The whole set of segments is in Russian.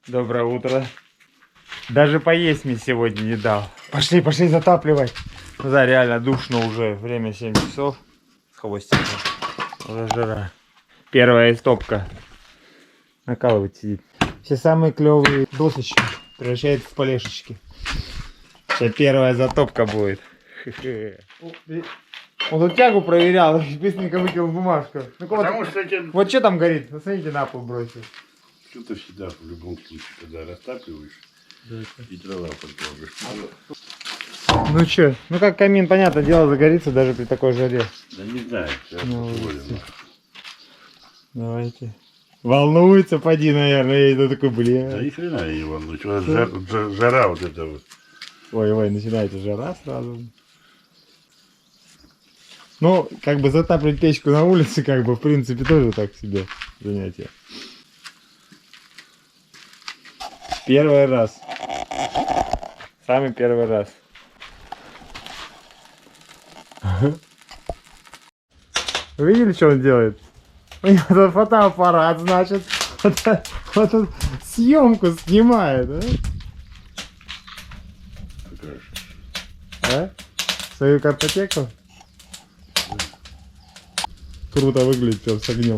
Доброе утро. Даже поесть мне сегодня не дал. Пошли затапливать. Ну да, реально душно уже. Время 7 часов. С хвостиком. Уже жара. Первая истопка. Накалывать сидит. Все самые клевые досочки превращают в полешечки. Сейчас первая затопка будет. Он тут тягу проверял, быстренько выкинул бумажку. Ну, Потому что вот что там горит? Посмотрите, на пол бросил. что-то всегда в любом случае, когда растапливаешь, и трава подложишь. Ну что, ну как камин, понятное дело, загорится даже при такой жаре. Да не знаю, сейчас Ну, посмотрим. Давайте. Волнуется, поди, наверное, я такой, Да блин. ни хрена я не волнуюсь. Вот жара вот эта вот. Ой, начинается жара сразу. Ну, как бы затапливать печку на улице, как бы, в принципе, тоже так себе занятие. Первый раз. Самый первый раз. Вы видели, что он делает? У него тут фотоаппарат, значит. Вот тут съемку снимает, да? Покажешь. А? Свою картотеку? Круто выглядит прям с огнем.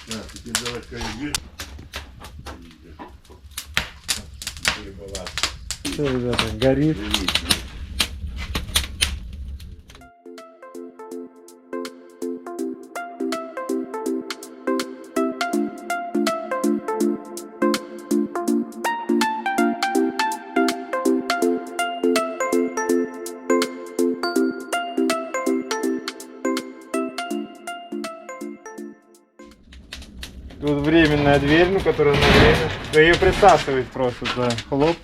Да, теперь давай скорее. Что, ребята, горит. Тут временная дверь, ну, которая на время. Да ее присасывает просто, да. Хлоп.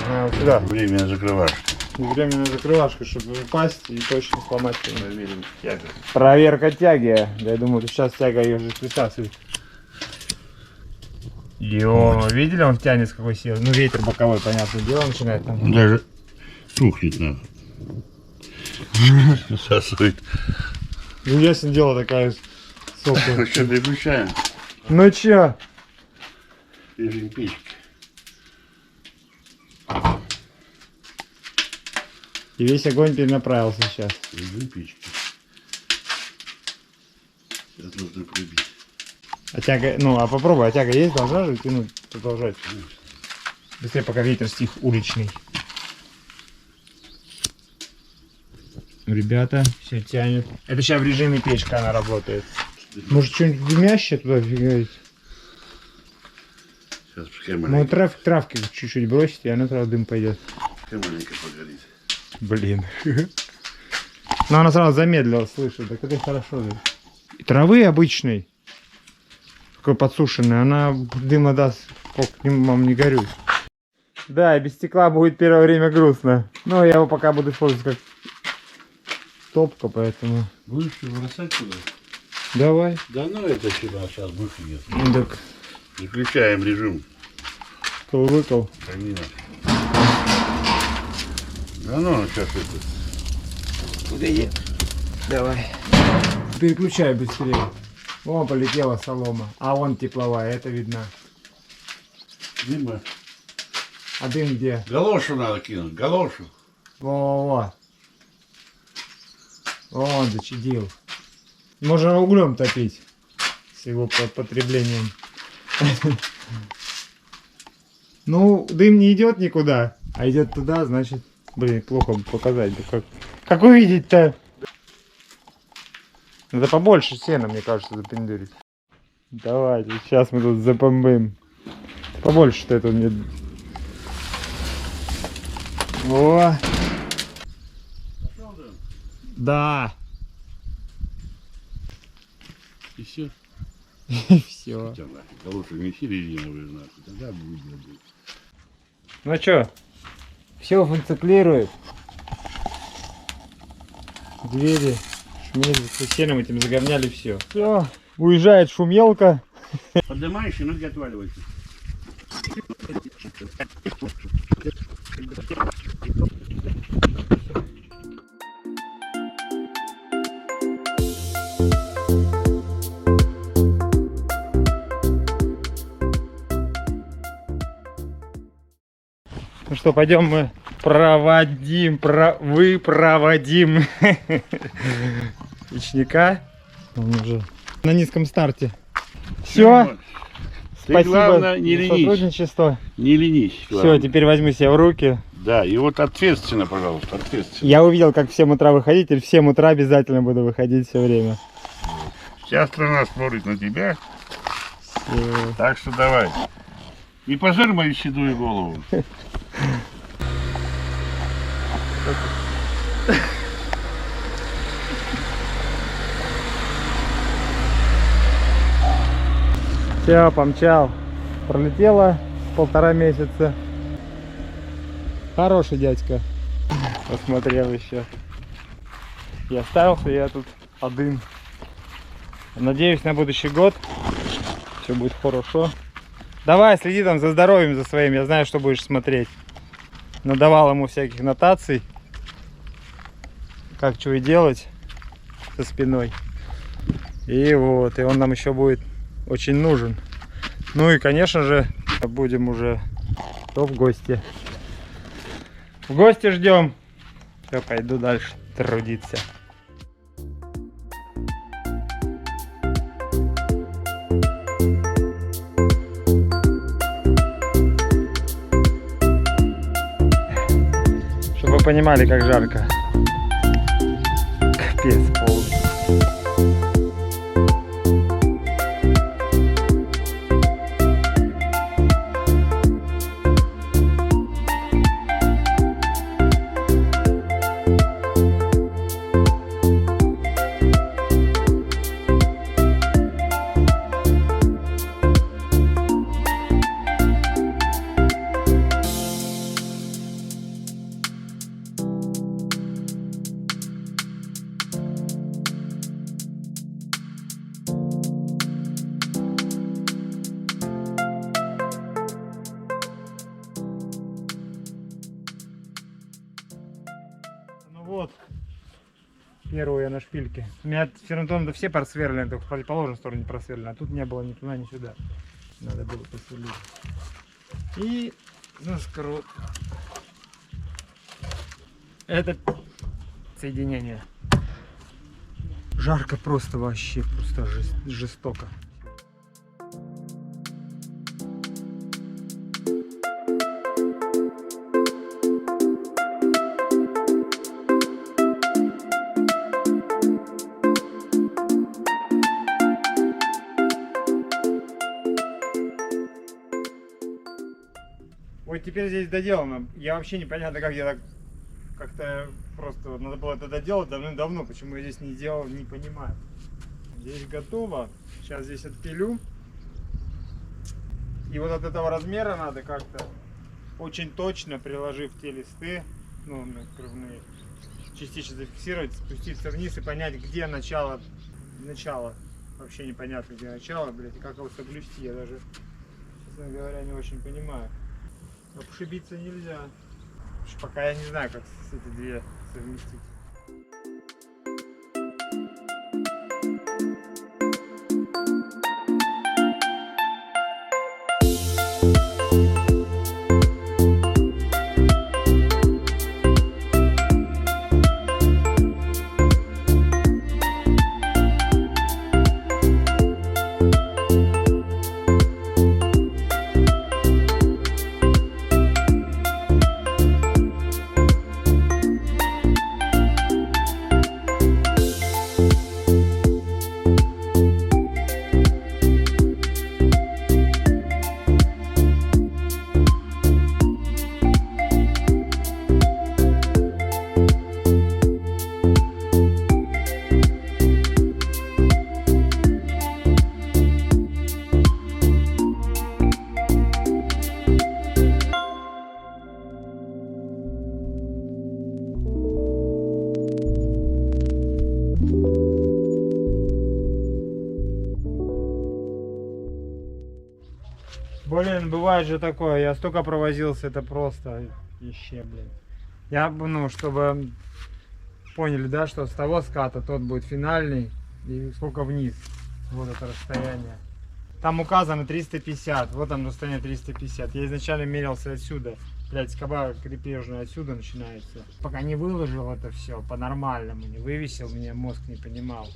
Вот сюда. Время закрывашки. Временная закрывашка, чтобы упасть и точно сломать. Проверим тягу. Проверка тяги. Да, я думаю, сейчас тяга ее же присасывает. Ё, видели, он тянет с какой силой? Ну, ветер боковой, понятное дело, начинает там. Даже тухнет надо. Сосует. Ну, ясно дело, такая сопка. Что, переключаем? Ну чё? Режим печки. И весь огонь перенаправился сейчас. Режим печки. Сейчас нужно пробить. А тяга, ну, а попробуй, а тяга есть, должна же тянуть, продолжать. Быстрее, пока ветер стих уличный. Ребята, все тянет. Это сейчас в режиме печка она работает. Может, что-нибудь дымящее туда фигаете? Сейчас пускай Ну, маленько, травки чуть-чуть бросить, и она сразу дым пойдет. пускай маленько погорит. Блин. Ну, она сразу замедлила, слышит. Так это хорошо. Да. И травы обычной, такой подсушенной, она дыма даст, сколько к нему вам не горюй. Да, и без стекла будет первое время грустно. Но я его пока буду использовать как топка, поэтому... Будешь бросать туда? Давай. Да ну это сюда сейчас выходит. Ну, так, Выключаем режим выкол. камина. Да ну сейчас это. Куда едет? Давай. Переключай быстрее. Вон полетела солома. А вон тепловая, это видно. Дима. А дым где? Галошу надо кинуть, галошу. Во-во-во. Он зачадил. Можно углем топить с его потреблением. Ну, дым не идет никуда, а идет туда, значит, блин, плохо показать. Как увидеть-то? Надо побольше сена, мне кажется, запендюрить. Давайте, сейчас мы тут запомбим. Побольше-то это мне. О! Да! И все. Все. Галошу неси резиновые нахуй, тогда будет. Ну чё, все функционирует. Двери, шмель, сеном этим заговняли все. Все, уезжает шумелка. Поднимаешь и ноги отваливаются. Ну что, пойдем мы выпроводим Ичника. Он уже на низком старте. Все. Ты, Спасибо главное, не за ленись. сотрудничество. Не ленись. Все, главное. теперь возьму себя в руки. Да, и вот ответственно, пожалуйста, ответственно. Я увидел, как в 7 утра выходить, и в 7 утра обязательно буду выходить все время. Вся страна смотрит на тебя, Всё. так что давай. Не позорь мою седую голову. Все, помчал. Пролетело 1,5 месяца. Хороший дядька. Посмотрел еще. И остался я тут один. Надеюсь, на будущий год все будет хорошо. Давай, следи там за здоровьем за своим. Я знаю, что будешь смотреть. Надавал ему всяких нотаций. Как что и делать со спиной. И вот, и он нам еще будет очень нужен. Ну и, конечно же, будем уже в гости. В гости ждем. Все, пойду дальше трудиться. Чтобы вы понимали, как жарко. Капец полный. Вот, первую я на шпильке. У меня ферментон все просверлены, только в противоположную сторону не просверлены, а тут не было ни туда, ни сюда. Надо было посверлить. И заскрут. Это соединение. Жарко просто вообще, просто жестоко. Вот теперь здесь доделано. Я вообще непонятно, как я так как-то просто надо было это доделать давным-давно. Почему я здесь не делал, не понимаю. Здесь готово. Сейчас здесь отпилю. И вот от этого размера надо как-то очень точно, приложив те листы, ну, накрывные, частично зафиксировать, спуститься вниз и понять, где начало. Вообще непонятно, где начало, блядь, и как его соблюсти. Я даже, честно говоря, не очень понимаю. Обшибиться нельзя. Пока я не знаю, как эти две совместить. Блин, бывает же такое, я столько провозился, это просто еще, блин. Я, ну, чтобы поняли, да, что с того ската тот будет финальный, и сколько вниз, вот это расстояние. Там указано 350, вот там расстояние 350. Я изначально мерился отсюда, Блядь, скоба крепежная отсюда начинается. Пока не выложил это все по-нормальному, не вывесил, меня мозг не понимал.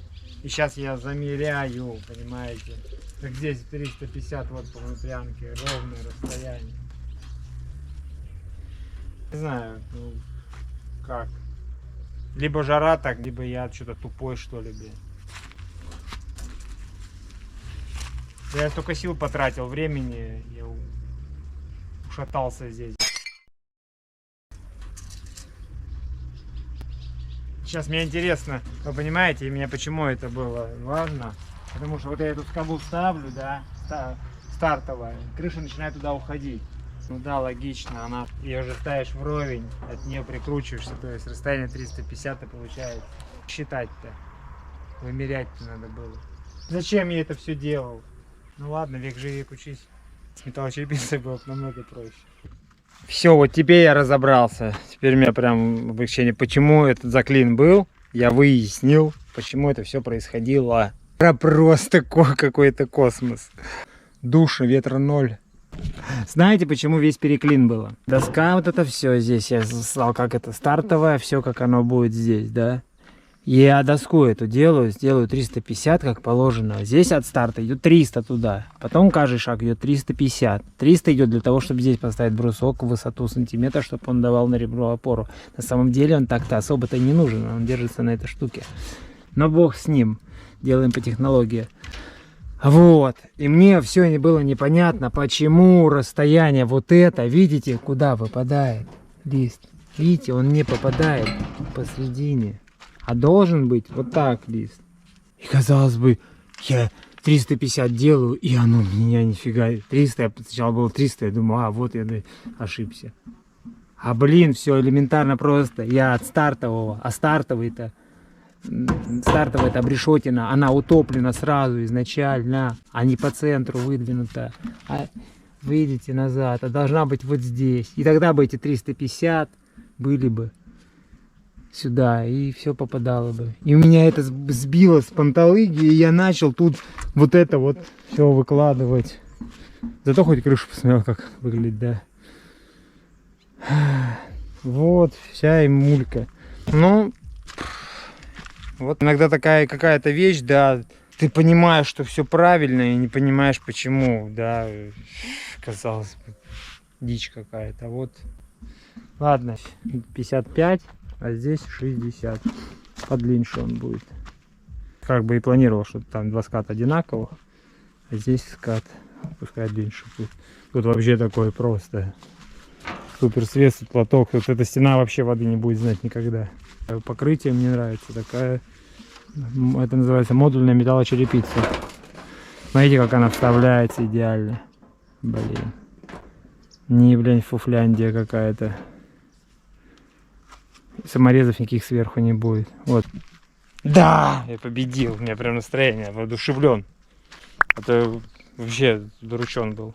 И сейчас я замеряю, понимаете. Как здесь 350 вот по внутрянке, ровное расстояние. Не знаю, ну, как. Либо жара так, либо я что-то тупой, что ли, блин. Я столько сил потратил, времени, я ушатался здесь. Сейчас мне интересно, вы понимаете, мне почему это было важно? Потому что вот я эту скобу ставлю, да, стартовая, крыша начинает туда уходить. Ну да, логично, она, ее уже ставишь вровень, от нее прикручиваешься, то есть расстояние 350 и получается. Считать-то, вымерять-то надо было. Зачем я это все делал? Ну ладно, век живи, век учись. С металлочерепицей было намного проще. Все, вот теперь я разобрался. Теперь у меня прям облегчение. Почему этот заклин был, я выяснил, почему это все происходило. Просто какой-то космос. Душа, ветра ноль. Знаете, почему весь переклин было? Доска, вот это все здесь. Я стал как это стартовое, все как оно будет здесь, да? Я доску эту сделаю 350, как положено. Здесь от старта идет 300 туда. Потом каждый шаг идет 350. 300 идет для того, чтобы здесь поставить брусок в высоту сантиметра, чтобы он давал на ребро опору. На самом деле он так-то особо-то не нужен. Он держится на этой штуке. Но бог с ним. Делаем по технологии. Вот. И мне все не было непонятно, почему расстояние вот это, видите, куда попадает лист. Видите, он не попадает посередине. А должен быть вот так лист. И казалось бы, я 350 делаю, и оно меня нифига. 300, я сначала было 300, я думаю, вот я ошибся. А блин, все элементарно просто. Я от стартового, а стартовая-то обрешетина, она утоплена сразу изначально, а не по центру выдвинута. А выйдите назад, а должна быть вот здесь. И тогда бы эти 350 были бы сюда, и все попадало бы. И у меня это сбило с панталыги, и я начал тут вот это вот все выкладывать. Зато хоть крышу посмотрел, как выглядит, да. Вот, вся и мулька. Ну, вот иногда такая какая-то вещь, да, ты понимаешь, что все правильно, и не понимаешь, почему, да, казалось бы, дичь какая-то. Вот, ладно, 55. А здесь 60. Подлиннее он будет. Как бы и планировал, что там два ската одинаковых. А здесь скат. Пускай длиннее будет. Тут вообще такой просто супер свет, платок. Вот эта стена вообще воды не будет знать никогда. Покрытие мне нравится. Такая. Это называется модульная металлочерепица. Смотрите, как она вставляется идеально. Блин. Не, блин, фуфляндия какая-то. Саморезов никаких сверху не будет. Вот. Да! Я победил. У меня прям настроение. Воодушевлен. А то вообще дурачен был.